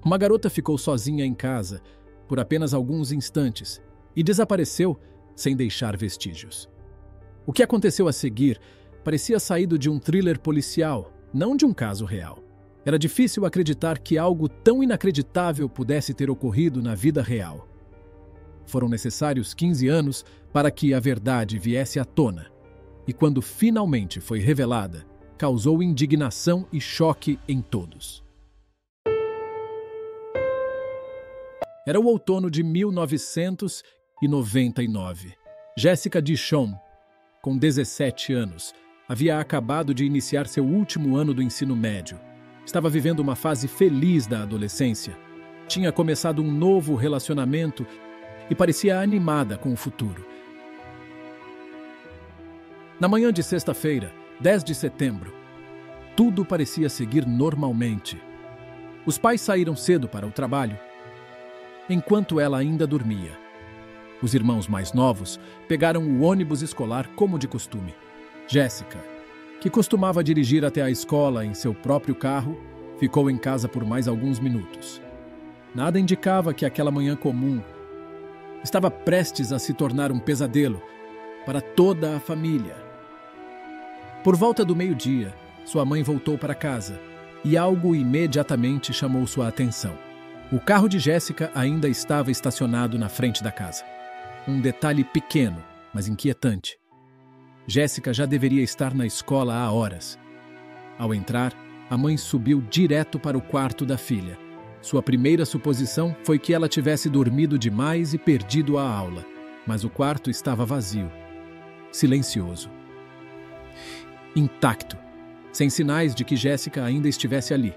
Uma garota ficou sozinha em casa por apenas alguns instantes e desapareceu sem deixar vestígios. O que aconteceu a seguir parecia saído de um thriller policial, não de um caso real. Era difícil acreditar que algo tão inacreditável pudesse ter ocorrido na vida real. Foram necessários 15 anos para que a verdade viesse à tona, e quando finalmente foi revelada, causou indignação e choque em todos. Era o outono de 1999. Jessica DeShawn, com 17 anos, havia acabado de iniciar seu último ano do ensino médio. Estava vivendo uma fase feliz da adolescência. Tinha começado um novo relacionamento e parecia animada com o futuro. Na manhã de sexta-feira, 10 de setembro, tudo parecia seguir normalmente. Os pais saíram cedo para o trabalho, enquanto ela ainda dormia. Os irmãos mais novos pegaram o ônibus escolar como de costume. Jessica, que costumava dirigir até a escola em seu próprio carro, ficou em casa por mais alguns minutos. Nada indicava que aquela manhã comum estava prestes a se tornar um pesadelo para toda a família. Por volta do meio-dia, sua mãe voltou para casa e algo imediatamente chamou sua atenção. O carro de Jessica ainda estava estacionado na frente da casa. Um detalhe pequeno, mas inquietante. Jessica já deveria estar na escola há horas. Ao entrar, a mãe subiu direto para o quarto da filha. Sua primeira suposição foi que ela tivesse dormido demais e perdido a aula, mas o quarto estava vazio, silencioso, intacto, sem sinais de que Jessica ainda estivesse ali.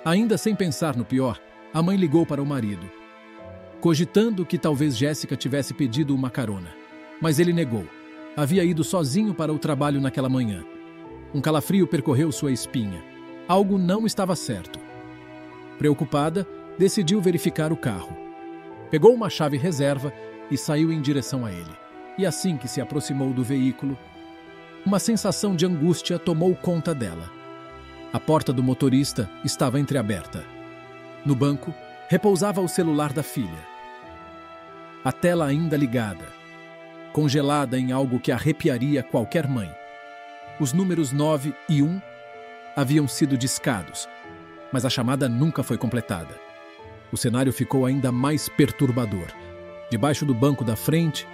Ainda sem pensar no pior, a mãe ligou para o marido, cogitando que talvez Jessica tivesse pedido uma carona. Mas ele negou. Havia ido sozinho para o trabalho naquela manhã. Um calafrio percorreu sua espinha. Algo não estava certo. Preocupada, decidiu verificar o carro. Pegou uma chave reserva e saiu em direção a ele. E assim que se aproximou do veículo, uma sensação de angústia tomou conta dela. A porta do motorista estava entreaberta. No banco, repousava o celular da filha. A tela ainda ligada, congelada em algo que arrepiaria qualquer mãe. Os números 9 e 1 haviam sido discados, mas a chamada nunca foi completada. O cenário ficou ainda mais perturbador. Debaixo do banco da frente,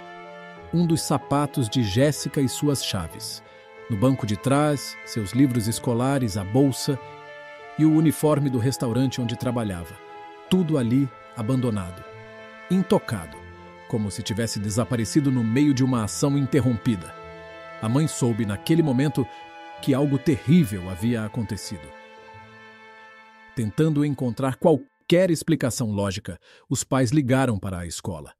um dos sapatos de Jessica e suas chaves. No banco de trás, seus livros escolares, a bolsa e o uniforme do restaurante onde trabalhava. Tudo ali abandonado, intocado, como se tivesse desaparecido no meio de uma ação interrompida. A mãe soube naquele momento que algo terrível havia acontecido. Tentando encontrar qualquer explicação lógica, os pais ligaram para a escola.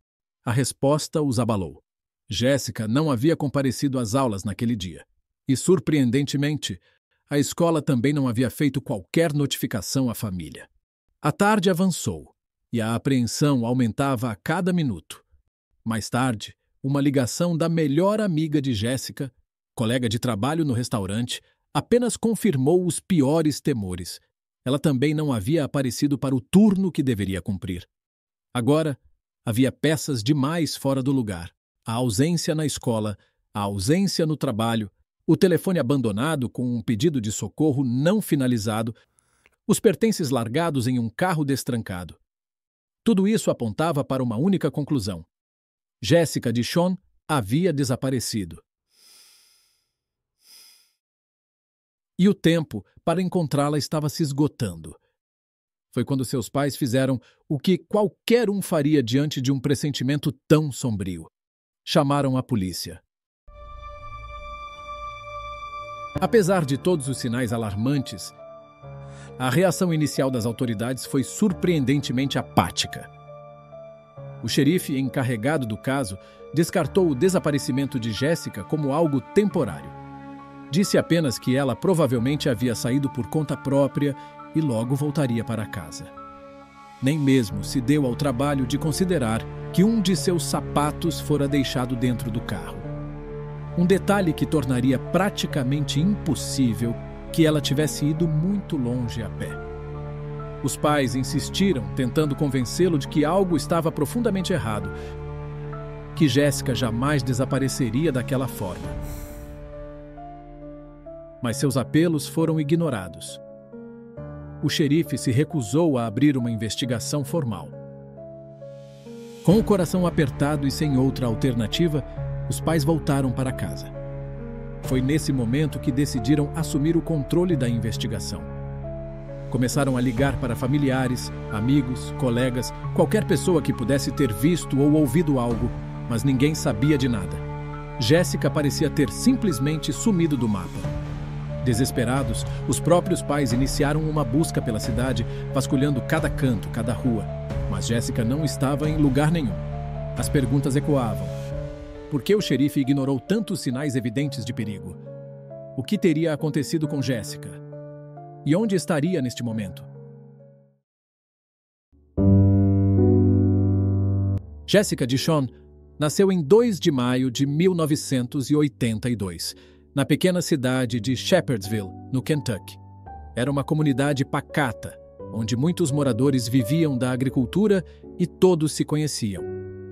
A resposta os abalou. Jessica não havia comparecido às aulas naquele dia. E, surpreendentemente, a escola também não havia feito qualquer notificação à família. A tarde avançou e a apreensão aumentava a cada minuto. Mais tarde, uma ligação da melhor amiga de Jessica, colega de trabalho no restaurante, apenas confirmou os piores temores. Ela também não havia aparecido para o turno que deveria cumprir. Agora, havia peças demais fora do lugar. A ausência na escola, a ausência no trabalho, o telefone abandonado com um pedido de socorro não finalizado, os pertences largados em um carro destrancado. Tudo isso apontava para uma única conclusão. Jessica DeShawn havia desaparecido. E o tempo para encontrá-la estava se esgotando. Foi quando seus pais fizeram o que qualquer um faria diante de um pressentimento tão sombrio. Chamaram a polícia. Apesar de todos os sinais alarmantes, a reação inicial das autoridades foi surpreendentemente apática. O xerife encarregado do caso descartou o desaparecimento de Jessica como algo temporário. Disse apenas que ela provavelmente havia saído por conta própria e logo voltaria para casa. Nem mesmo se deu ao trabalho de considerar que um de seus sapatos fora deixado dentro do carro. Um detalhe que tornaria praticamente impossível que ela tivesse ido muito longe a pé. Os pais insistiram, tentando convencê-lo de que algo estava profundamente errado, que Jessica jamais desapareceria daquela forma. Mas seus apelos foram ignorados. O xerife se recusou a abrir uma investigação formal. Com o coração apertado e sem outra alternativa, os pais voltaram para casa. Foi nesse momento que decidiram assumir o controle da investigação. Começaram a ligar para familiares, amigos, colegas, qualquer pessoa que pudesse ter visto ou ouvido algo, mas ninguém sabia de nada. Jessica parecia ter simplesmente sumido do mapa. Desesperados, os próprios pais iniciaram uma busca pela cidade, vasculhando cada canto, cada rua. Mas Jessica não estava em lugar nenhum. As perguntas ecoavam. Por que o xerife ignorou tantos sinais evidentes de perigo? O que teria acontecido com Jessica? E onde estaria neste momento? Jessica DeShawn nasceu em 2 de maio de 1982, na pequena cidade de Shepherdsville, no Kentucky. Era uma comunidade pacata, onde muitos moradores viviam da agricultura e todos se conheciam.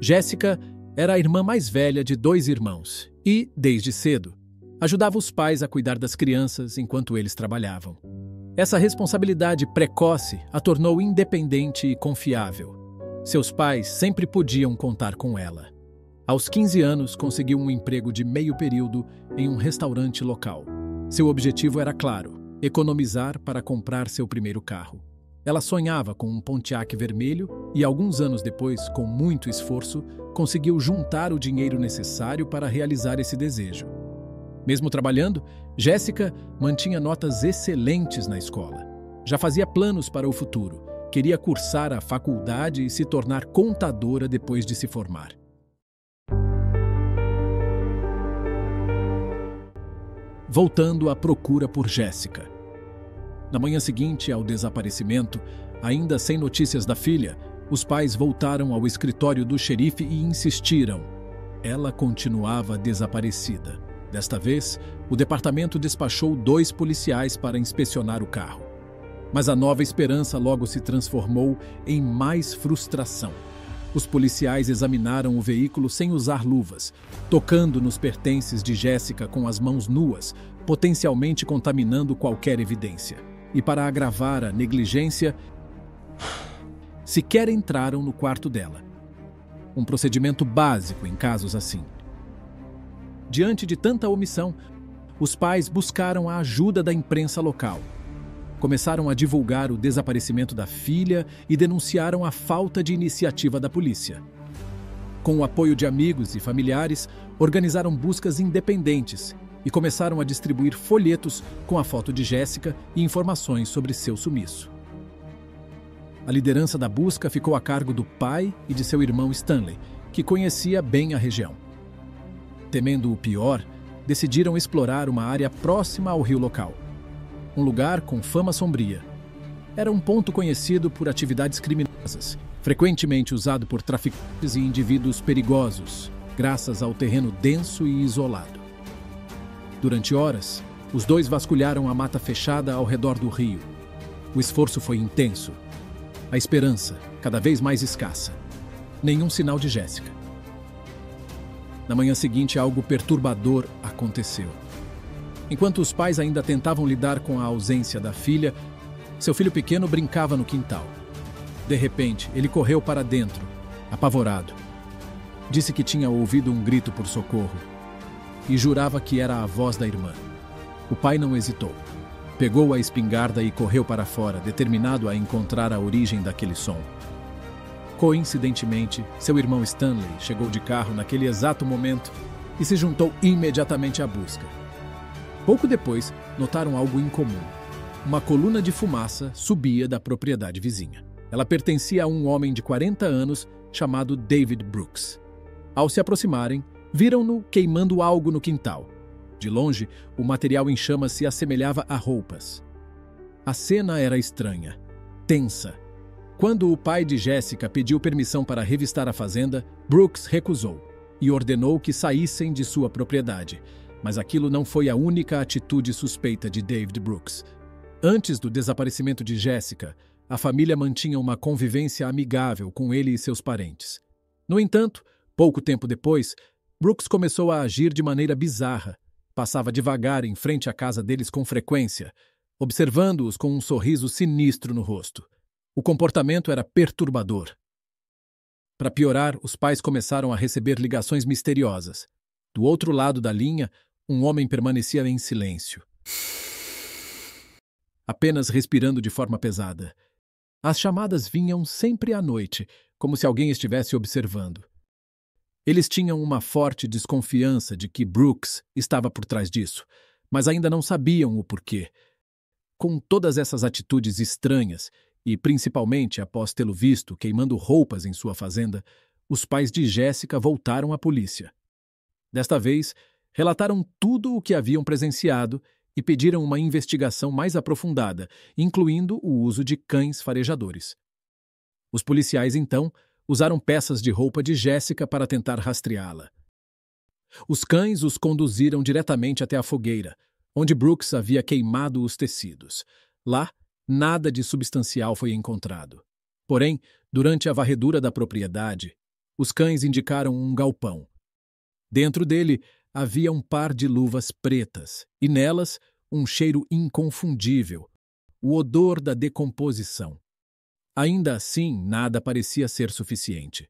Jessica era a irmã mais velha de 2 irmãos e, desde cedo, ajudava os pais a cuidar das crianças enquanto eles trabalhavam. Essa responsabilidade precoce a tornou independente e confiável. Seus pais sempre podiam contar com ela. Aos 15 anos, conseguiu um emprego de meio período em um restaurante local. Seu objetivo era claro: economizar para comprar seu primeiro carro. Ela sonhava com um Pontiac vermelho e, alguns anos depois, com muito esforço, conseguiu juntar o dinheiro necessário para realizar esse desejo. Mesmo trabalhando, Jessica mantinha notas excelentes na escola. Já fazia planos para o futuro. Queria cursar a faculdade e se tornar contadora depois de se formar. Voltando à procura por Jessica. Na manhã seguinte ao desaparecimento, ainda sem notícias da filha, os pais voltaram ao escritório do xerife e insistiram. Ela continuava desaparecida. Desta vez, o departamento despachou 2 policiais para inspecionar o carro. Mas a nova esperança logo se transformou em mais frustração. Os policiais examinaram o veículo sem usar luvas, tocando nos pertences de Jessica com as mãos nuas, potencialmente contaminando qualquer evidência. E para agravar a negligência, sequer entraram no quarto dela. Um procedimento básico em casos assim. Diante de tanta omissão, os pais buscaram a ajuda da imprensa local. Começaram a divulgar o desaparecimento da filha e denunciaram a falta de iniciativa da polícia. Com o apoio de amigos e familiares, organizaram buscas independentes e começaram a distribuir folhetos com a foto de Jessica e informações sobre seu sumiço. A liderança da busca ficou a cargo do pai e de seu irmão Stanley, que conhecia bem a região. Temendo o pior, decidiram explorar uma área próxima ao rio local. Um lugar com fama sombria. Era um ponto conhecido por atividades criminosas, frequentemente usado por traficantes e indivíduos perigosos, graças ao terreno denso e isolado. Durante horas, os 2 vasculharam a mata fechada ao redor do rio. O esforço foi intenso. A esperança, cada vez mais escassa. Nenhum sinal de Jessica. Na manhã seguinte, algo perturbador aconteceu. Enquanto os pais ainda tentavam lidar com a ausência da filha, seu filho pequeno brincava no quintal. De repente, ele correu para dentro, apavorado. Disse que tinha ouvido um grito por socorro e jurava que era a voz da irmã. O pai não hesitou. Pegou a espingarda e correu para fora, determinado a encontrar a origem daquele som. Coincidentemente, seu irmão Stanley chegou de carro naquele exato momento e se juntou imediatamente à busca. Pouco depois, notaram algo incomum. Uma coluna de fumaça subia da propriedade vizinha. Ela pertencia a um homem de 40 anos chamado David Brooks. Ao se aproximarem, viram-no queimando algo no quintal. De longe, o material em chamas se assemelhava a roupas. A cena era estranha, tensa. Quando o pai de Jessica pediu permissão para revistar a fazenda, Brooks recusou e ordenou que saíssem de sua propriedade. Mas aquilo não foi a única atitude suspeita de David Brooks. Antes do desaparecimento de Jessica, a família mantinha uma convivência amigável com ele e seus parentes. No entanto, pouco tempo depois, Brooks começou a agir de maneira bizarra. Passava devagar em frente à casa deles com frequência, observando-os com um sorriso sinistro no rosto. O comportamento era perturbador. Para piorar, os pais começaram a receber ligações misteriosas. Do outro lado da linha, um homem permanecia em silêncio, apenas respirando de forma pesada. As chamadas vinham sempre à noite, como se alguém estivesse observando. Eles tinham uma forte desconfiança de que Brooks estava por trás disso, mas ainda não sabiam o porquê. Com todas essas atitudes estranhas, e principalmente após tê-lo visto queimando roupas em sua fazenda, os pais de Jessica voltaram à polícia. Desta vez, relataram tudo o que haviam presenciado e pediram uma investigação mais aprofundada, incluindo o uso de cães farejadores. Os policiais, então, usaram peças de roupa de Jessica para tentar rastreá-la. Os cães os conduziram diretamente até a fogueira, onde Brooks havia queimado os tecidos. Lá, nada de substancial foi encontrado. Porém, durante a varredura da propriedade, os cães indicaram um galpão. Dentro dele, havia um par de luvas pretas, e nelas, um cheiro inconfundível, o odor da decomposição. Ainda assim, nada parecia ser suficiente.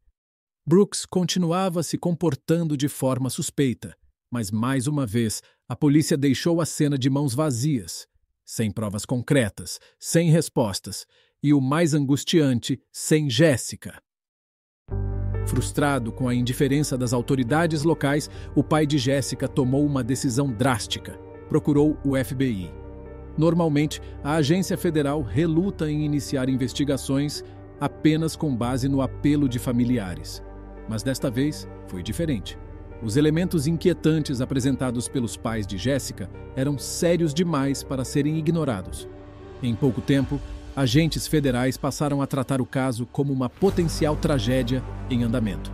Brooks continuava se comportando de forma suspeita, mas mais uma vez a polícia deixou a cena de mãos vazias, sem provas concretas, sem respostas e, o mais angustiante, sem Jessica. Frustrado com a indiferença das autoridades locais, o pai de Jessica tomou uma decisão drástica. Procurou o FBI. Normalmente, a agência federal reluta em iniciar investigações apenas com base no apelo de familiares. Mas desta vez foi diferente. Os elementos inquietantes apresentados pelos pais de Jessica eram sérios demais para serem ignorados. Em pouco tempo, agentes federais passaram a tratar o caso como uma potencial tragédia em andamento.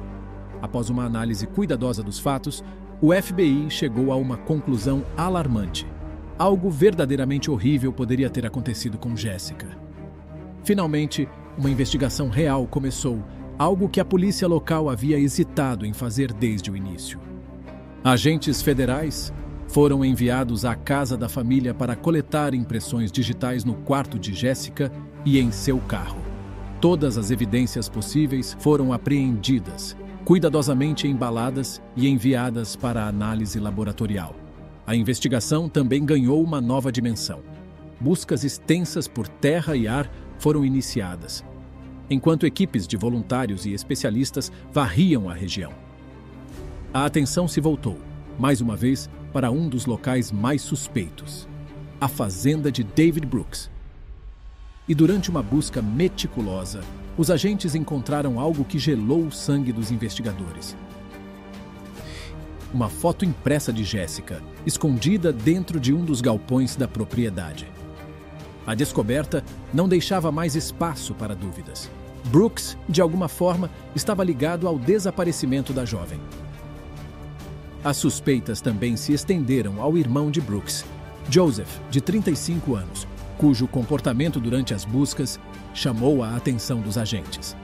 Após uma análise cuidadosa dos fatos, o FBI chegou a uma conclusão alarmante. Algo verdadeiramente horrível poderia ter acontecido com Jessica. Finalmente, uma investigação real começou, algo que a polícia local havia hesitado em fazer desde o início. Agentes federais foram enviados à casa da família para coletar impressões digitais no quarto de Jessica e em seu carro. Todas as evidências possíveis foram apreendidas, cuidadosamente embaladas e enviadas para análise laboratorial. A investigação também ganhou uma nova dimensão. Buscas extensas por terra e ar foram iniciadas, enquanto equipes de voluntários e especialistas varriam a região. A atenção se voltou, mais uma vez, para um dos locais mais suspeitos, a fazenda de David Brooks. E durante uma busca meticulosa, os agentes encontraram algo que gelou o sangue dos investigadores. Uma foto impressa de Jessica, escondida dentro de um dos galpões da propriedade. A descoberta não deixava mais espaço para dúvidas. Brooks, de alguma forma, estava ligado ao desaparecimento da jovem. As suspeitas também se estenderam ao irmão de Brooks, Joseph, de 35 anos, cujo comportamento durante as buscas chamou a atenção dos agentes.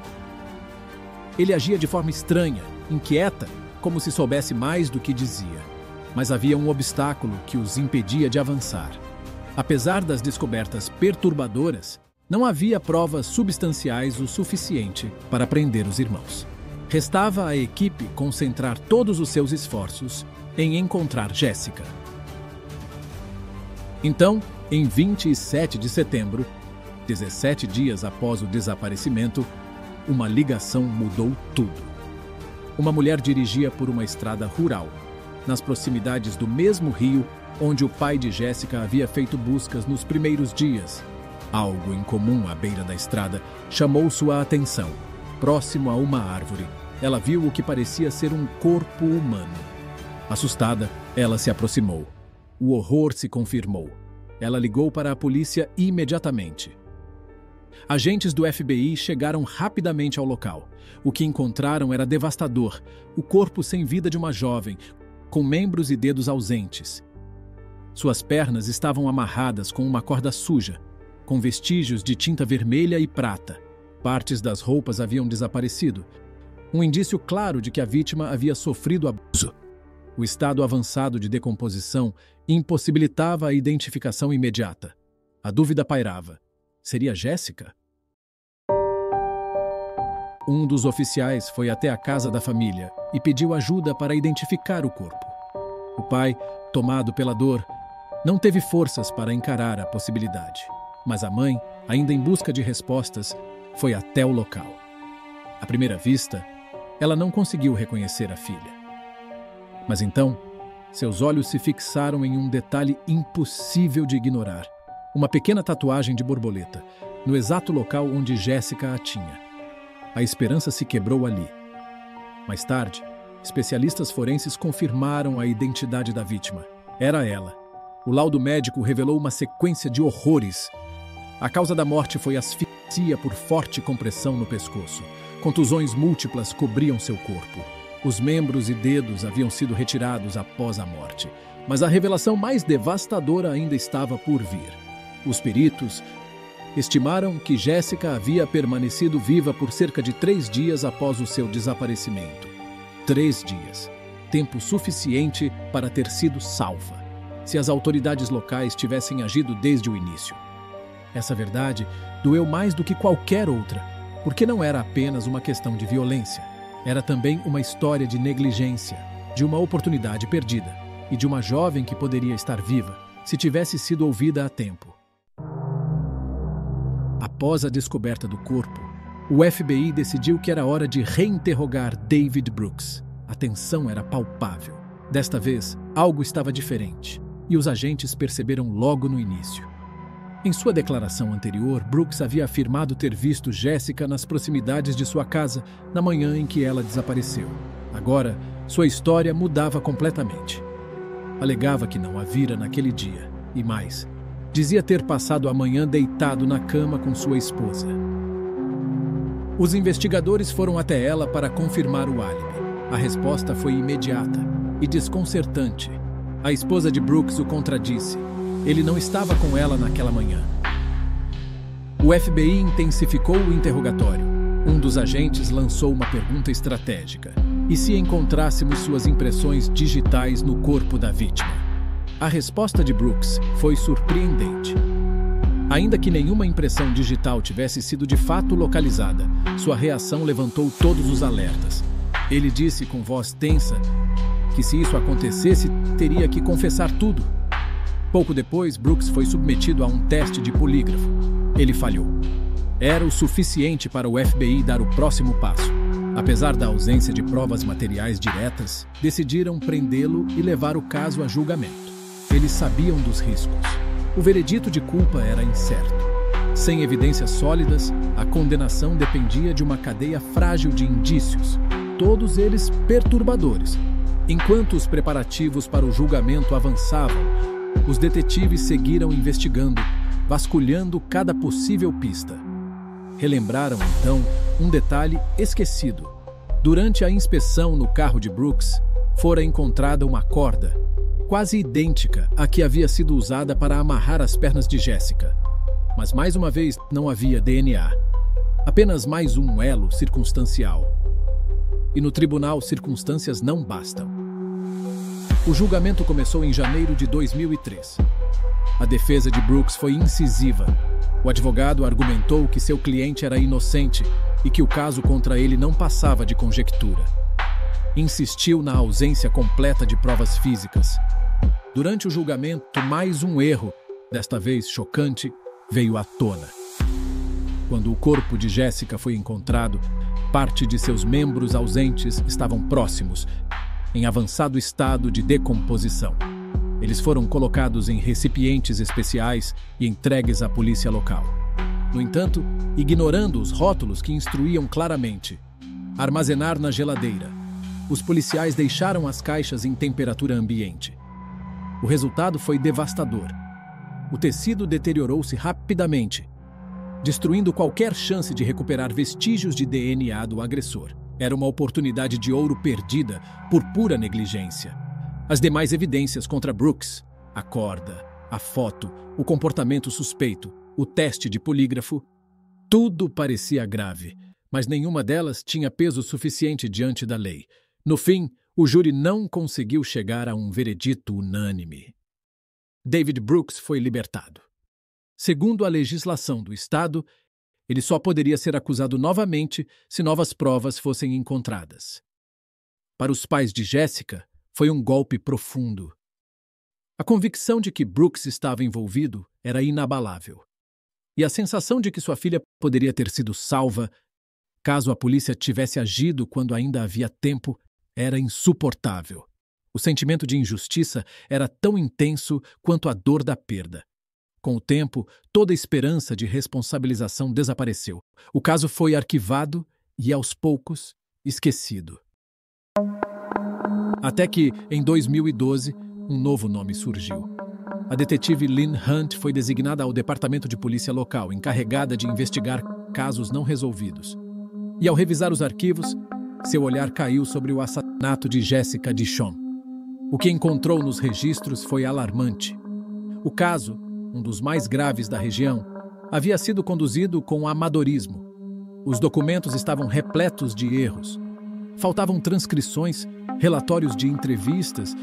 Ele agia de forma estranha, inquieta, como se soubesse mais do que dizia. Mas havia um obstáculo que os impedia de avançar. Apesar das descobertas perturbadoras, não havia provas substanciais o suficiente para prender os irmãos. Restava à equipe concentrar todos os seus esforços em encontrar Jessica. Então, em 27 de setembro, 17 dias após o desaparecimento, uma ligação mudou tudo. Uma mulher dirigia por uma estrada rural, nas proximidades do mesmo rio onde o pai de Jessica havia feito buscas nos primeiros dias. Algo incomum à beira da estrada chamou sua atenção. Próximo a uma árvore, ela viu o que parecia ser um corpo humano. Assustada, ela se aproximou. O horror se confirmou. Ela ligou para a polícia imediatamente. Agentes do FBI chegaram rapidamente ao local. O que encontraram era devastador. O corpo sem vida de uma jovem, com membros e dedos ausentes. Suas pernas estavam amarradas com uma corda suja. com vestígios de tinta vermelha e prata. Partes das roupas haviam desaparecido, um indício claro de que a vítima havia sofrido abuso. O estado avançado de decomposição impossibilitava a identificação imediata. A dúvida pairava. Seria Jéssica? Um dos oficiais foi até a casa da família e pediu ajuda para identificar o corpo. O pai, tomado pela dor, não teve forças para encarar a possibilidade. Mas a mãe, ainda em busca de respostas, foi até o local. À primeira vista, ela não conseguiu reconhecer a filha. Mas então, seus olhos se fixaram em um detalhe impossível de ignorar. Uma pequena tatuagem de borboleta, no exato local onde Jéssica a tinha. A esperança se quebrou ali. Mais tarde, especialistas forenses confirmaram a identidade da vítima. Era ela. O laudo médico revelou uma sequência de horrores. A causa da morte foi asfixia por forte compressão no pescoço. Contusões múltiplas cobriam seu corpo. Os membros e dedos haviam sido retirados após a morte. Mas a revelação mais devastadora ainda estava por vir. Os peritos estimaram que Jéssica havia permanecido viva por cerca de 3 dias após o seu desaparecimento. 3 dias. Tempo suficiente para ter sido salva, se as autoridades locais tivessem agido desde o início. Essa verdade doeu mais do que qualquer outra, porque não era apenas uma questão de violência. Era também uma história de negligência, de uma oportunidade perdida e de uma jovem que poderia estar viva se tivesse sido ouvida a tempo. Após a descoberta do corpo, o FBI decidiu que era hora de reinterrogar David Brooks. A tensão era palpável. Desta vez, algo estava diferente, e os agentes perceberam logo no início. Em sua declaração anterior, Brooks havia afirmado ter visto Jéssica nas proximidades de sua casa na manhã em que ela desapareceu. Agora, sua história mudava completamente. Alegava que não a vira naquele dia, e mais, dizia ter passado a manhã deitado na cama com sua esposa. Os investigadores foram até ela para confirmar o álibi. A resposta foi imediata e desconcertante. A esposa de Brooks o contradisse. Ele não estava com ela naquela manhã. O FBI intensificou o interrogatório. Um dos agentes lançou uma pergunta estratégica. E se encontrássemos suas impressões digitais no corpo da vítima? A resposta de Brooks foi surpreendente. Ainda que nenhuma impressão digital tivesse sido de fato localizada, sua reação levantou todos os alertas. Ele disse com voz tensa que se isso acontecesse, teria que confessar tudo. Pouco depois, Brooks foi submetido a um teste de polígrafo. Ele falhou. Era o suficiente para o FBI dar o próximo passo. Apesar da ausência de provas materiais diretas, decidiram prendê-lo e levar o caso a julgamento. Eles sabiam dos riscos. O veredito de culpa era incerto. Sem evidências sólidas, a condenação dependia de uma cadeia frágil de indícios, todos eles perturbadores. Enquanto os preparativos para o julgamento avançavam, os detetives seguiram investigando, vasculhando cada possível pista. Relembraram, então, um detalhe esquecido. Durante a inspeção no carro de Brooks, fora encontrada uma corda, quase idêntica à que havia sido usada para amarrar as pernas de Jéssica. Mas, mais uma vez, não havia DNA. Apenas mais um elo circunstancial. E no tribunal, circunstâncias não bastam. O julgamento começou em janeiro de 2003. A defesa de Brooks foi incisiva. O advogado argumentou que seu cliente era inocente e que o caso contra ele não passava de conjectura. Insistiu na ausência completa de provas físicas. Durante o julgamento, mais um erro, desta vez chocante, veio à tona. Quando o corpo de Jéssica foi encontrado, parte de seus membros ausentes estavam próximos, em avançado estado de decomposição. Eles foram colocados em recipientes especiais e entregues à polícia local. No entanto, ignorando os rótulos que instruíam claramente: armazenar na geladeira, os policiais deixaram as caixas em temperatura ambiente. O resultado foi devastador. O tecido deteriorou-se rapidamente, destruindo qualquer chance de recuperar vestígios de DNA do agressor. Era uma oportunidade de ouro perdida por pura negligência. As demais evidências contra Brooks, a corda, a foto, o comportamento suspeito, o teste de polígrafo, tudo parecia grave, mas nenhuma delas tinha peso suficiente diante da lei. No fim, o júri não conseguiu chegar a um veredito unânime. David Brooks foi libertado. Segundo a legislação do estado, ele só poderia ser acusado novamente se novas provas fossem encontradas. Para os pais de Jessica, foi um golpe profundo. A convicção de que Brooks estava envolvido era inabalável. E a sensação de que sua filha poderia ter sido salva, caso a polícia tivesse agido quando ainda havia tempo, era insuportável. O sentimento de injustiça era tão intenso quanto a dor da perda. Com o tempo, toda esperança de responsabilização desapareceu. O caso foi arquivado e, aos poucos, esquecido. Até que, em 2012, um novo nome surgiu. A detetive Lynn Hunt foi designada ao departamento de polícia local, encarregada de investigar casos não resolvidos. E ao revisar os arquivos, seu olhar caiu sobre o assassinato de Jessica DeShawn. O que encontrou nos registros foi alarmante. O caso, um dos mais graves da região, havia sido conduzido com amadorismo. Os documentos estavam repletos de erros. Faltavam transcrições, relatórios de entrevistas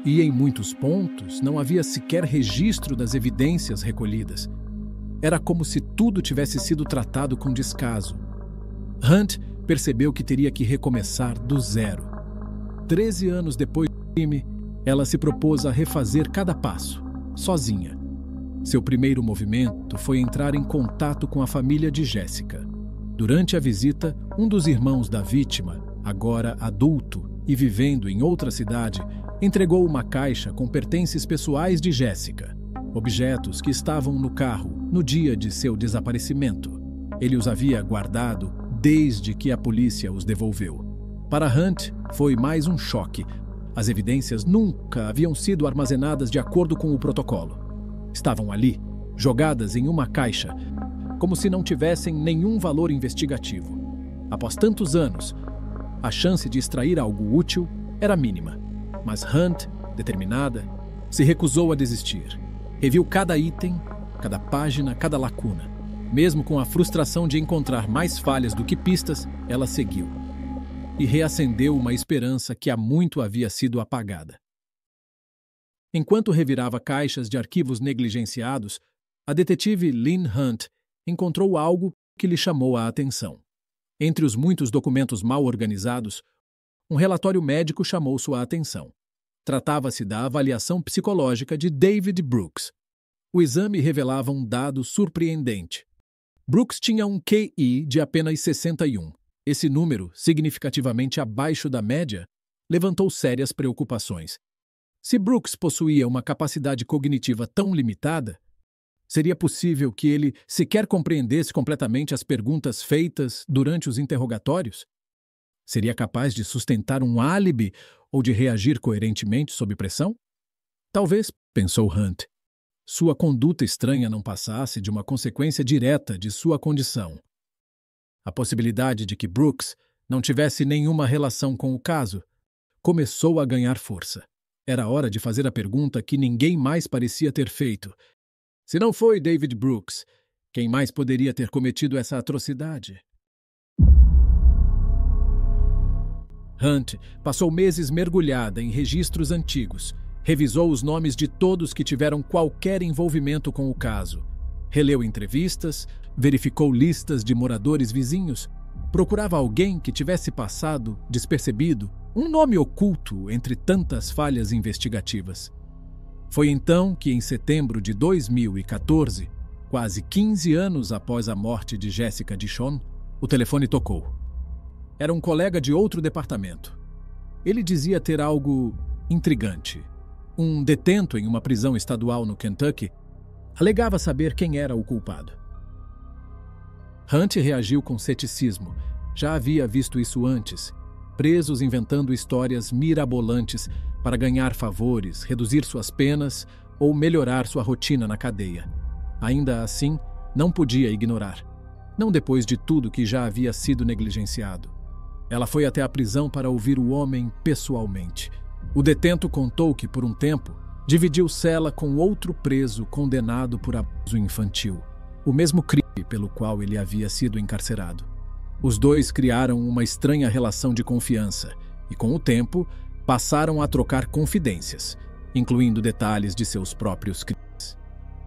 e, em muitos pontos, não havia sequer registro das evidências recolhidas. Era como se tudo tivesse sido tratado com descaso. Hunt percebeu que teria que recomeçar do zero. 13 anos depois do crime, ela se propôs a refazer cada passo, sozinha. Seu primeiro movimento foi entrar em contato com a família de Jessica. Durante a visita, um dos irmãos da vítima, agora adulto e vivendo em outra cidade, entregou uma caixa com pertences pessoais de Jessica, objetos que estavam no carro no dia de seu desaparecimento. Ele os havia guardado desde que a polícia os devolveu. Para Hunt, foi mais um choque. As evidências nunca haviam sido armazenadas de acordo com o protocolo. Estavam ali, jogadas em uma caixa, como se não tivessem nenhum valor investigativo. Após tantos anos, a chance de extrair algo útil era mínima. Mas Hunt, determinada, se recusou a desistir. Reviu cada item, cada página, cada lacuna. Mesmo com a frustração de encontrar mais falhas do que pistas, ela seguiu. E reacendeu uma esperança que há muito havia sido apagada. Enquanto revirava caixas de arquivos negligenciados, a detetive Lynn Hunt encontrou algo que lhe chamou a atenção. Entre os muitos documentos mal organizados, um relatório médico chamou sua atenção. Tratava-se da avaliação psicológica de David Brooks. O exame revelava um dado surpreendente. Brooks tinha um QI de apenas 61. Esse número, significativamente abaixo da média, levantou sérias preocupações. Se Brooks possuía uma capacidade cognitiva tão limitada, seria possível que ele sequer compreendesse completamente as perguntas feitas durante os interrogatórios? Seria capaz de sustentar um álibi ou de reagir coerentemente sob pressão? Talvez, pensou Hunt, sua conduta estranha não passasse de uma consequência direta de sua condição. A possibilidade de que Brooks não tivesse nenhuma relação com o caso começou a ganhar força. Era hora de fazer a pergunta que ninguém mais parecia ter feito. Se não foi David Brooks, quem mais poderia ter cometido essa atrocidade? Hunt passou meses mergulhada em registros antigos, revisou os nomes de todos que tiveram qualquer envolvimento com o caso, releu entrevistas, verificou listas de moradores vizinhos, procurava alguém que tivesse passado despercebido, um nome oculto entre tantas falhas investigativas. Foi então que, em setembro de 2014, quase 15 anos após a morte de Jessica DeShawn, o telefone tocou. Era um colega de outro departamento. Ele dizia ter algo intrigante. Um detento em uma prisão estadual no Kentucky alegava saber quem era o culpado. Hunt reagiu com ceticismo. Já havia visto isso antes. Presos inventando histórias mirabolantes para ganhar favores, reduzir suas penas ou melhorar sua rotina na cadeia. Ainda assim, não podia ignorar. Não depois de tudo que já havia sido negligenciado. Ela foi até a prisão para ouvir o homem pessoalmente. O detento contou que, por um tempo, dividiu cela com outro preso condenado por abuso infantil. o mesmo crime pelo qual ele havia sido encarcerado. Os dois criaram uma estranha relação de confiança e, com o tempo, passaram a trocar confidências, incluindo detalhes de seus próprios crimes.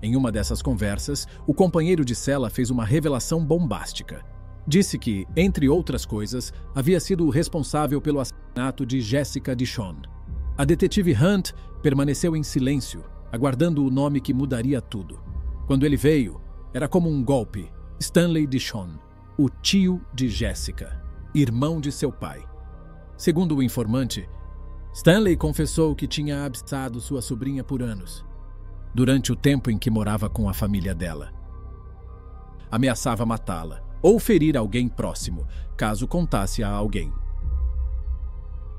Em uma dessas conversas, o companheiro de cela fez uma revelação bombástica. Disse que, entre outras coisas, havia sido o responsável pelo assassinato de Jessica DeShawn. A detetive Hunt permaneceu em silêncio, aguardando o nome que mudaria tudo. Quando ele veio, era como um golpe. Stanley DeShawn, o tio de Jessica, irmão de seu pai. Segundo o informante, Stanley confessou que tinha abençoado sua sobrinha por anos, durante o tempo em que morava com a família dela. Ameaçava matá-la ou ferir alguém próximo, caso contasse a alguém.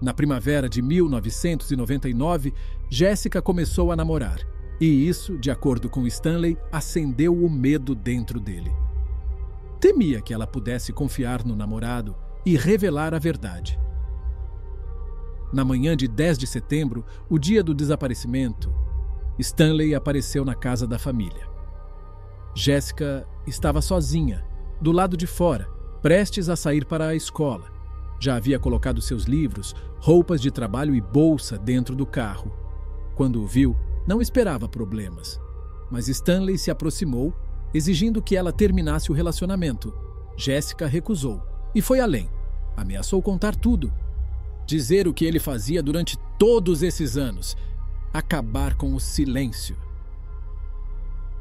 Na primavera de 1999, Jessica começou a namorar, e isso, de acordo com Stanley, acendeu o medo dentro dele. Temia que ela pudesse confiar no namorado e revelar a verdade. Na manhã de 10 de setembro, o dia do desaparecimento, Stanley apareceu na casa da família. Jessica estava sozinha, do lado de fora, prestes a sair para a escola. Já havia colocado seus livros, roupas de trabalho e bolsa dentro do carro. Quando o viu, não esperava problemas. Mas Stanley se aproximou, exigindo que ela terminasse o relacionamento. Jessica recusou e foi além. Ameaçou contar tudo. Dizer o que ele fazia durante todos esses anos. Acabar com o silêncio.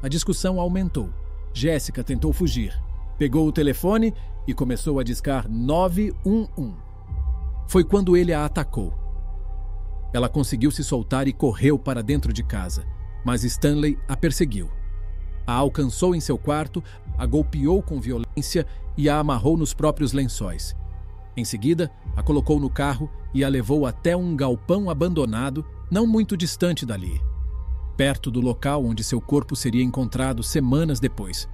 A discussão aumentou. Jessica tentou fugir. Pegou o telefone e começou a discar 911. Foi quando ele a atacou. Ela conseguiu se soltar e correu para dentro de casa, mas Stanley a perseguiu. A alcançou em seu quarto, a golpeou com violência e a amarrou nos próprios lençóis. Em seguida, a colocou no carro e a levou até um galpão abandonado, não muito distante dali, perto do local onde seu corpo seria encontrado semanas depois.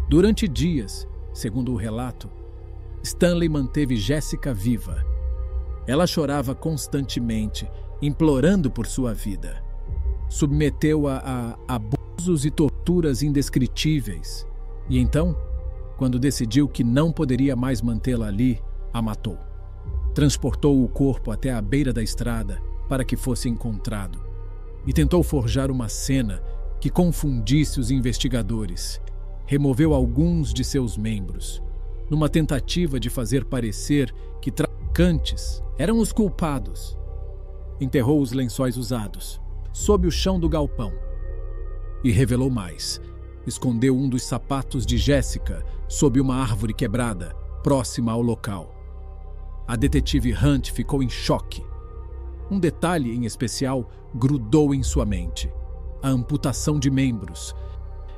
Durante dias, segundo o relato, Stanley manteve Jessica viva. Ela chorava constantemente, implorando por sua vida. Submeteu-a a abusos e torturas indescritíveis. E então, quando decidiu que não poderia mais mantê-la ali, a matou. Transportou o corpo até a beira da estrada para que fosse encontrado e tentou forjar uma cena que confundisse os investigadores. Removeu alguns de seus membros, numa tentativa de fazer parecer que traficantes eram os culpados. Enterrou os lençóis usados, sob o chão do galpão. E revelou mais. Escondeu um dos sapatos de Jessica sob uma árvore quebrada, próxima ao local. A detetive Hunt ficou em choque. Um detalhe em especial grudou em sua mente: a amputação de membros.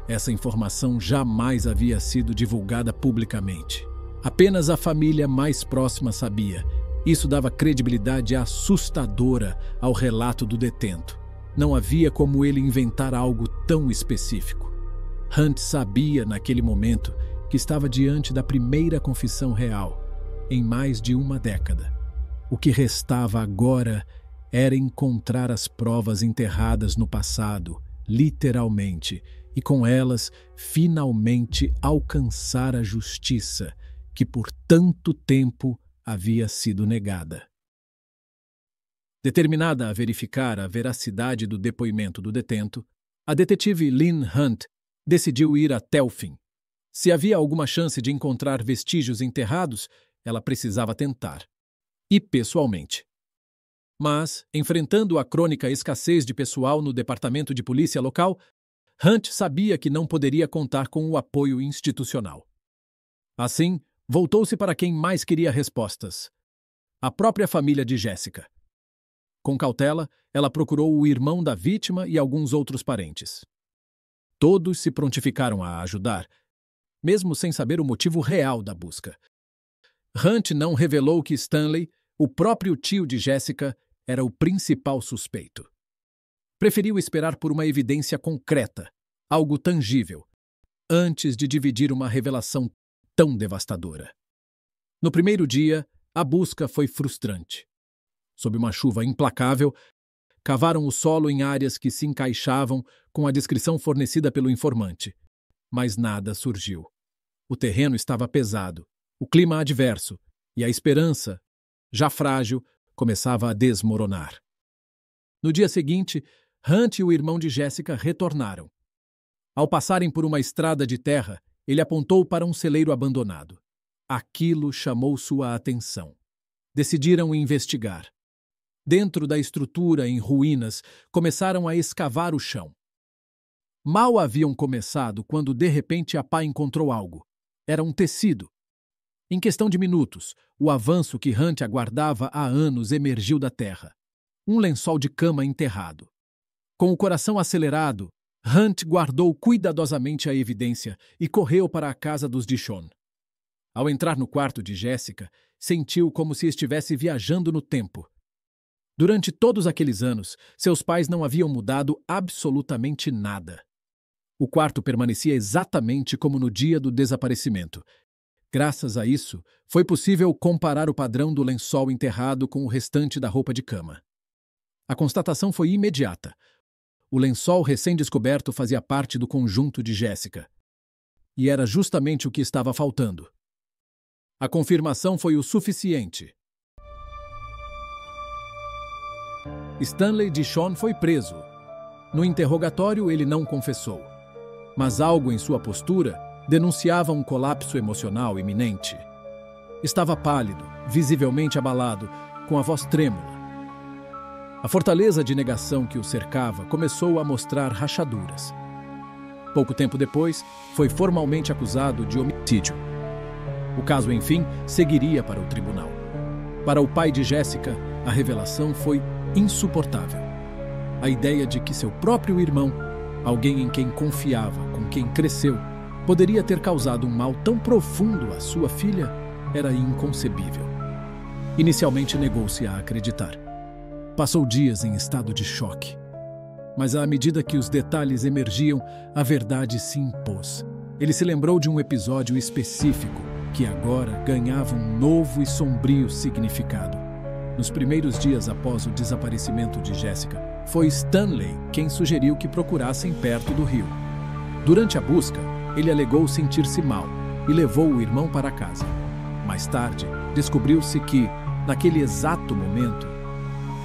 Essa informação jamais havia sido divulgada publicamente. Apenas a família mais próxima sabia. Isso dava credibilidade assustadora ao relato do detento. Não havia como ele inventar algo tão específico. Hunt sabia, naquele momento, que estava diante da primeira confissão real, em mais de uma década. O que restava agora era encontrar as provas enterradas no passado, literalmente, e com elas, finalmente alcançar a justiça que por tanto tempo havia sido negada. Determinada a verificar a veracidade do depoimento do detento, a detetive Lynn Hunt decidiu ir até o fim. Se havia alguma chance de encontrar vestígios enterrados, ela precisava tentar. E pessoalmente. Mas, enfrentando a crônica escassez de pessoal no departamento de polícia local, Hunt sabia que não poderia contar com o apoio institucional. Assim, voltou-se para quem mais queria respostas: a própria família de Jessica. Com cautela, ela procurou o irmão da vítima e alguns outros parentes. Todos se prontificaram a ajudar, mesmo sem saber o motivo real da busca. Hunt não revelou que Stanley, o próprio tio de Jessica, era o principal suspeito. Preferiu esperar por uma evidência concreta, algo tangível, antes de dividir uma revelação tão devastadora. No primeiro dia, a busca foi frustrante. Sob uma chuva implacável, cavaram o solo em áreas que se encaixavam com a descrição fornecida pelo informante. mas nada surgiu. O terreno estava pesado, o clima adverso, e a esperança, já frágil, começava a desmoronar. No dia seguinte, Hunt e o irmão de Jessica retornaram. Ao passarem por uma estrada de terra, ele apontou para um celeiro abandonado. Aquilo chamou sua atenção. Decidiram investigar. Dentro da estrutura em ruínas, começaram a escavar o chão. Mal haviam começado quando, de repente, a pá encontrou algo. Era um tecido. Em questão de minutos, o avanço que Hunt aguardava há anos emergiu da terra. Um lençol de cama enterrado. Com o coração acelerado, Hunt guardou cuidadosamente a evidência e correu para a casa dos Dishon. Ao entrar no quarto de Jessica, sentiu como se estivesse viajando no tempo. Durante todos aqueles anos, seus pais não haviam mudado absolutamente nada. O quarto permanecia exatamente como no dia do desaparecimento. Graças a isso, foi possível comparar o padrão do lençol enterrado com o restante da roupa de cama. A constatação foi imediata. O lençol recém-descoberto fazia parte do conjunto de Jessica. E era justamente o que estava faltando. A confirmação foi o suficiente. Stanley Dishon foi preso. No interrogatório, ele não confessou. Mas algo em sua postura denunciava um colapso emocional iminente. Estava pálido, visivelmente abalado, com a voz trêmula. A fortaleza de negação que o cercava começou a mostrar rachaduras. Pouco tempo depois, foi formalmente acusado de homicídio. O caso, enfim, seguiria para o tribunal. Para o pai de Jessica, a revelação foi insuportável. A ideia de que seu próprio irmão, alguém em quem confiava, com quem cresceu, poderia ter causado um mal tão profundo à sua filha era inconcebível. Inicialmente negou-se a acreditar. Passou dias em estado de choque. Mas à medida que os detalhes emergiam, a verdade se impôs. Ele se lembrou de um episódio específico que agora ganhava um novo e sombrio significado. Nos primeiros dias após o desaparecimento de Jessica, foi Stanley quem sugeriu que procurassem perto do rio. Durante a busca, ele alegou sentir-se mal e levou o irmão para casa. Mais tarde, descobriu-se que, naquele exato momento,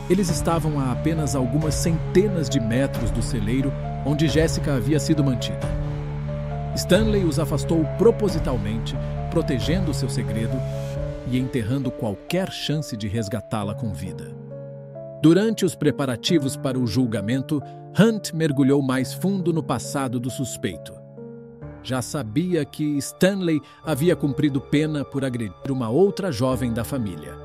eles estavam a apenas algumas centenas de metros do celeiro onde Jessica havia sido mantida. Stanley os afastou propositalmente, protegendo seu segredo e enterrando qualquer chance de resgatá-la com vida. Durante os preparativos para o julgamento, Hunt mergulhou mais fundo no passado do suspeito. Já sabia que Stanley havia cumprido pena por agredir uma outra jovem da família.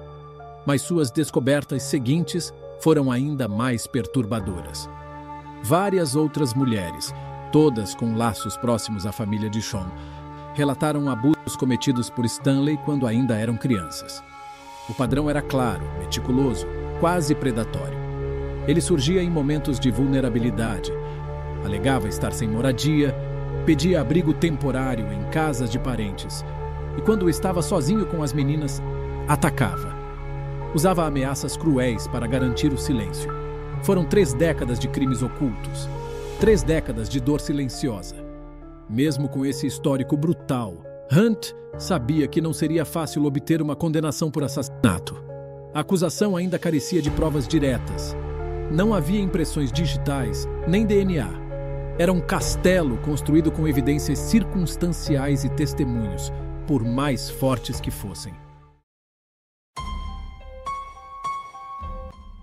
Mas suas descobertas seguintes foram ainda mais perturbadoras. Várias outras mulheres, todas com laços próximos à família Dishon, relataram abusos cometidos por Stanley quando ainda eram crianças. O padrão era claro, meticuloso, quase predatório. Ele surgia em momentos de vulnerabilidade, alegava estar sem moradia, pedia abrigo temporário em casas de parentes e, quando estava sozinho com as meninas, atacava. Usava ameaças cruéis para garantir o silêncio. Foram 3 décadas de crimes ocultos, 3 décadas de dor silenciosa. Mesmo com esse histórico brutal, Hunt sabia que não seria fácil obter uma condenação por assassinato. A acusação ainda carecia de provas diretas. Não havia impressões digitais, nem DNA. Era um castelo construído com evidências circunstanciais e testemunhos, por mais fortes que fossem.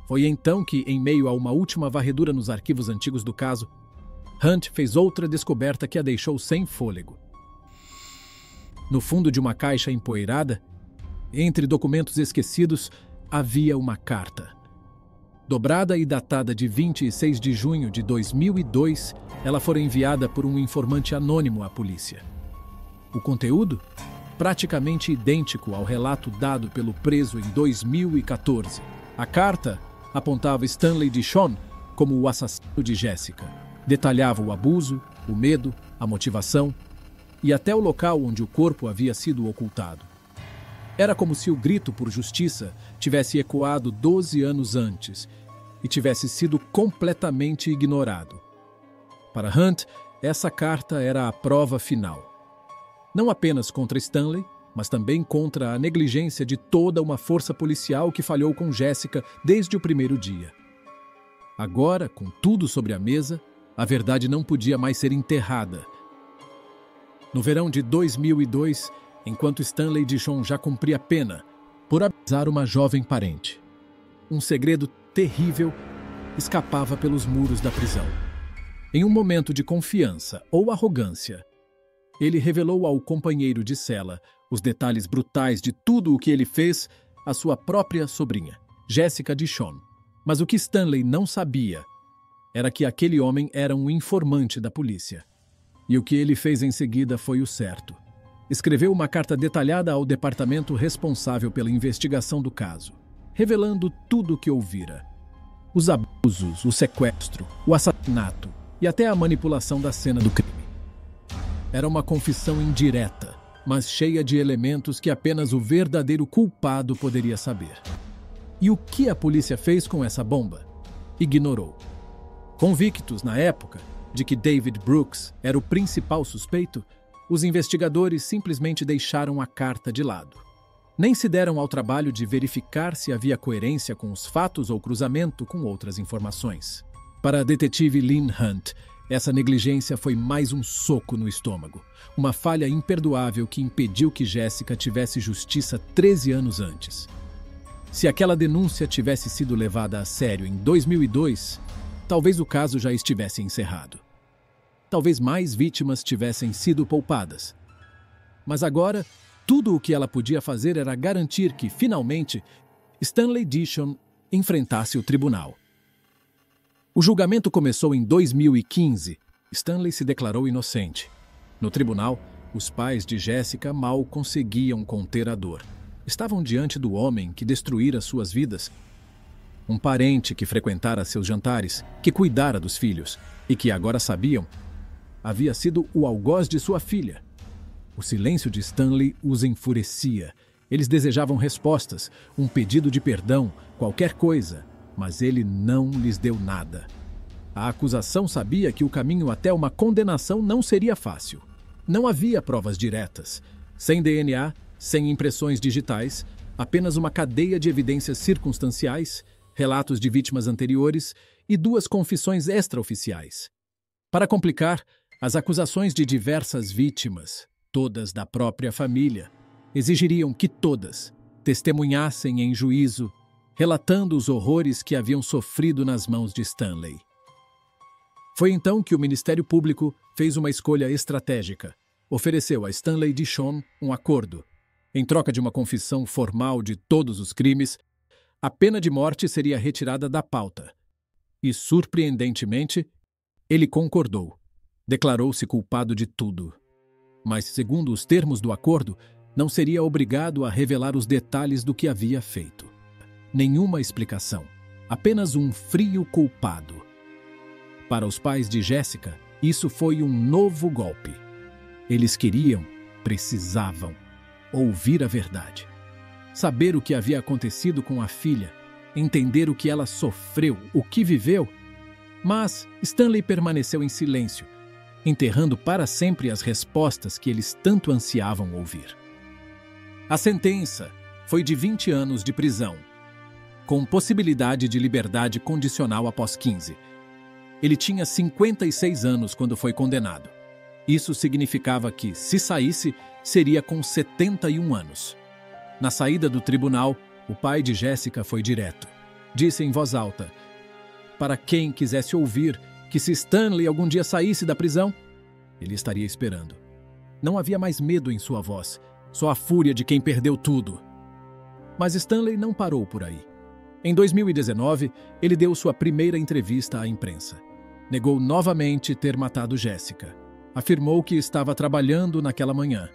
Foi então que, em meio a uma última varredura nos arquivos antigos do caso, Hunt fez outra descoberta que a deixou sem fôlego. No fundo de uma caixa empoeirada, entre documentos esquecidos, havia uma carta. Dobrada e datada de 26 de junho de 2002, ela fora enviada por um informante anônimo à polícia. O conteúdo? Praticamente idêntico ao relato dado pelo preso em 2014. A carta apontava Stanley Dishon como o assassino de Jessica. Detalhava o abuso, o medo, a motivação e até o local onde o corpo havia sido ocultado. Era como se o grito por justiça tivesse ecoado 12 anos antes e tivesse sido completamente ignorado. Para Hunt, Essa carta era a prova final. Não apenas contra Stanley, mas também contra a negligência de toda uma força policial que falhou com Jessica desde o primeiro dia. Agora, com tudo sobre a mesa, a verdade não podia mais ser enterrada. No verão de 2002, enquanto Stanley Dishon já cumpria pena por abusar uma jovem parente, um segredo terrível escapava pelos muros da prisão. Em um momento de confiança ou arrogância, ele revelou ao companheiro de cela os detalhes brutais de tudo o que ele fez à sua própria sobrinha, Jessica Dishon. Mas o que Stanley não sabia era que aquele homem era um informante da polícia. E o que ele fez em seguida foi o certo. Escreveu uma carta detalhada ao departamento responsável pela investigação do caso, revelando tudo o que ouvira. Os abusos, o sequestro, o assassinato e até a manipulação da cena do crime. Era uma confissão indireta, mas cheia de elementos que apenas o verdadeiro culpado poderia saber. E o que a polícia fez com essa bomba? Ignorou. Convictos, na época, de que David Brooks era o principal suspeito, os investigadores simplesmente deixaram a carta de lado. Nem se deram ao trabalho de verificar se havia coerência com os fatos ou cruzamento com outras informações. Para a detetive Lynn Hunt, essa negligência foi mais um soco no estômago, uma falha imperdoável que impediu que Jessica tivesse justiça 13 anos antes. Se aquela denúncia tivesse sido levada a sério em 2002, talvez o caso já estivesse encerrado. Talvez mais vítimas tivessem sido poupadas. Mas agora, tudo o que ela podia fazer era garantir que, finalmente, Stanley Dishon enfrentasse o tribunal. O julgamento começou em 2015. Stanley se declarou inocente. No tribunal, os pais de Jessica mal conseguiam conter a dor. Estavam diante do homem que destruíra suas vidas. Um parente que frequentara seus jantares, que cuidara dos filhos e que agora sabiam havia sido o algoz de sua filha. O silêncio de Stanley os enfurecia. Eles desejavam respostas, um pedido de perdão, qualquer coisa, mas ele não lhes deu nada. A acusação sabia que o caminho até uma condenação não seria fácil. Não havia provas diretas. Sem DNA, sem impressões digitais, apenas uma cadeia de evidências circunstanciais, relatos de vítimas anteriores e 2 confissões extraoficiais. Para complicar, as acusações de diversas vítimas, todas da própria família, exigiriam que todas testemunhassem em juízo, relatando os horrores que haviam sofrido nas mãos de Stanley. Foi então que o Ministério Público fez uma escolha estratégica. Ofereceu a Stanley Dishon um acordo. Em troca de uma confissão formal de todos os crimes, a pena de morte seria retirada da pauta. E, surpreendentemente, ele concordou. Declarou-se culpado de tudo. Mas, segundo os termos do acordo, não seria obrigado a revelar os detalhes do que havia feito. Nenhuma explicação. Apenas um frio culpado. Para os pais de Jessica, isso foi um novo golpe. Eles precisavam ouvir a verdade. Saber o que havia acontecido com a filha, entender o que ela sofreu, o que viveu. Mas Stanley permaneceu em silêncio, enterrando para sempre as respostas que eles tanto ansiavam ouvir. A sentença foi de 20 anos de prisão, com possibilidade de liberdade condicional após 15. Ele tinha 56 anos quando foi condenado. Isso significava que, se saísse, seria com 71 anos. Na saída do tribunal, o pai de Jessica foi direto. Disse em voz alta, para quem quisesse ouvir, que se Stanley algum dia saísse da prisão, ele estaria esperando. Não havia mais medo em sua voz, só a fúria de quem perdeu tudo. Mas Stanley não parou por aí. Em 2019, ele deu sua primeira entrevista à imprensa. Negou novamente ter matado Jessica. Afirmou que estava trabalhando naquela manhã.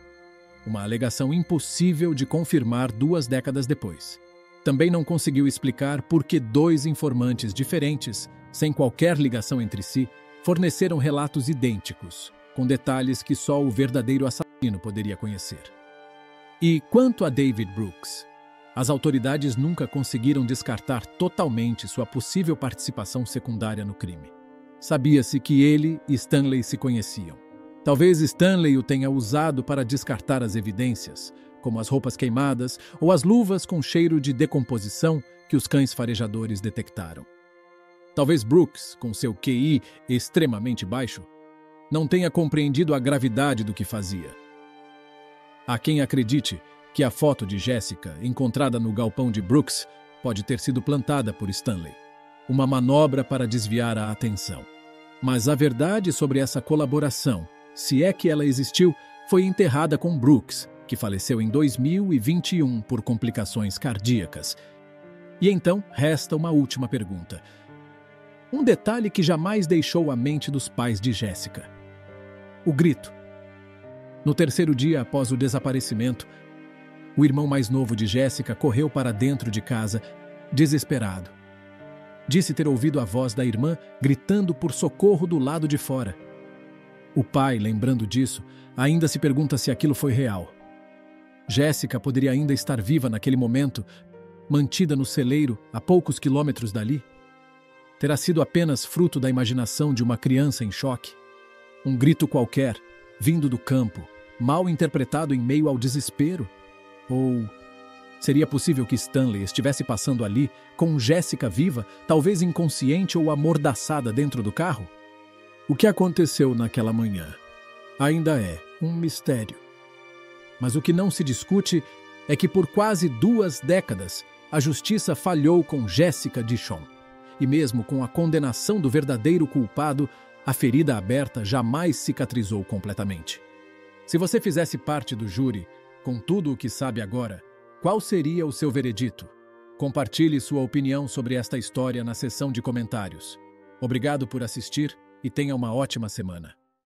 Uma alegação impossível de confirmar 2 décadas depois. Também não conseguiu explicar por que 2 informantes diferentes, sem qualquer ligação entre si, forneceram relatos idênticos, com detalhes que só o verdadeiro assassino poderia conhecer. E quanto a David Brooks, as autoridades nunca conseguiram descartar totalmente sua possível participação secundária no crime. Sabia-se que ele e Stanley se conheciam. Talvez Stanley o tenha usado para descartar as evidências, como as roupas queimadas ou as luvas com cheiro de decomposição que os cães farejadores detectaram. Talvez Brooks, com seu QI extremamente baixo, não tenha compreendido a gravidade do que fazia. Há quem acredite que a foto de Jessica, encontrada no galpão de Brooks, pode ter sido plantada por Stanley, uma manobra para desviar a atenção. Mas a verdade sobre essa colaboração, se é que ela existiu, foi enterrada com Brooks, que faleceu em 2021 por complicações cardíacas. E então resta uma última pergunta. Um detalhe que jamais deixou a mente dos pais de Jessica. O grito. No terceiro dia após o desaparecimento, o irmão mais novo de Jessica correu para dentro de casa, desesperado. Disse ter ouvido a voz da irmã gritando por socorro do lado de fora. O pai, lembrando disso, ainda se pergunta se aquilo foi real. Jessica poderia ainda estar viva naquele momento, mantida no celeiro a poucos quilômetros dali? Terá sido apenas fruto da imaginação de uma criança em choque? Um grito qualquer, vindo do campo, mal interpretado em meio ao desespero? Ou seria possível que Stanley estivesse passando ali, com Jessica viva, talvez inconsciente ou amordaçada dentro do carro? O que aconteceu naquela manhã ainda é um mistério. Mas o que não se discute é que por quase 2 décadas a justiça falhou com Jessica DeShawn. E mesmo com a condenação do verdadeiro culpado, a ferida aberta jamais cicatrizou completamente. Se você fizesse parte do júri, com tudo o que sabe agora, qual seria o seu veredito? Compartilhe sua opinião sobre esta história na seção de comentários. Obrigado por assistir e tenha uma ótima semana.